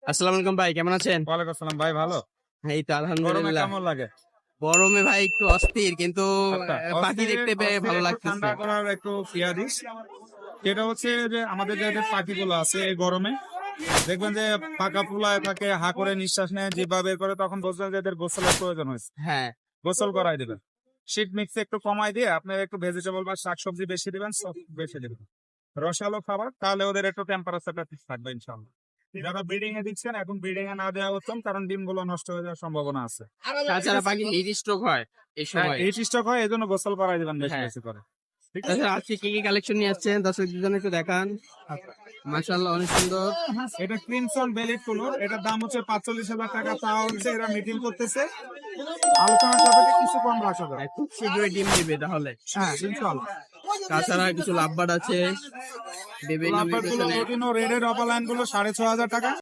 আসসালামু আলাইকুম ভাই, কেমন আছেন? ওয়ালাইকুম আসসালাম ভাই, ভালো। এই তো গরমে আলহামদুলিল্লাহ। কেমন লাগে? গরমে ভাই একটু অস্থির, কিন্তু আচ্ছা, পাখি দেখতে পেয়ে ভালো একটু লাগতেছে। ঠান্ডা করার একটু ইয়া দিস। সেটা হচ্ছে যে আমাদের যে পাখিগুলো আছে এই গরমে দেখবেন যে পাকা ফুলায় থাকে, হা করে নিঃশ্বাস নেয়, জিহ্বা বের করে, তখন বুঝবেন যে এদের গোসলের প্রয়োজন হয়েছে। হ্যাঁ, গোসল করাই দিবেন। শীত মিক্স একটু কমাই দিয়ে আপনি একটু ভেজিটেবল বা শাকসবজি বেশি দিবেন, সব বেশি দিবেন। রসালো খাবার, তাহলে ওদের একটু টেম্পারেচারটা ঠিক থাকবে ইনশাআল্লাহ। যারা ব্রিডিং এ দিচ্ছেন, এখন ব্রিডিং এ না দেওয়া উত্তম, কারণ ডিমগুলো নষ্ট হয়ে যাওয়ার সম্ভাবনা আছে। তাছাড়া পাখি হিট স্ট্রোক হয় এই সময়। এই স্টক হয়, এই জন্য গোসল করাই দিবেন বেশি হ্যাঁ, বেশি করে। ঠিক আছে। তাছাড়া আজকে কি কি কালেকশন নিয়ে আসছেন দর্শকদের জন্য একটু দেখান। মাশাআল্লাহ, অনেক সুন্দর। এটা ক্রিমসন বেলিট কুলোর, এটার দাম হচ্ছে 45,000 টাকা। তা হচ্ছে এরা মিটিং করতেছে, আলোচনার সাপেক্ষে কিছু কম রাখা যাবে। হ্যাঁ, খুব শীঘ্রই ডিম দিবে তাহলে। হ্যাঁ, ইনশাআল্লাহ। তাছাড়া কিছু লাভবার্ড আছে বিভিন্ন লাভবার্ড গুলো মিউটেশনের। লুটিনো রেডের অপালাইন গুলো 6,500 টাকা।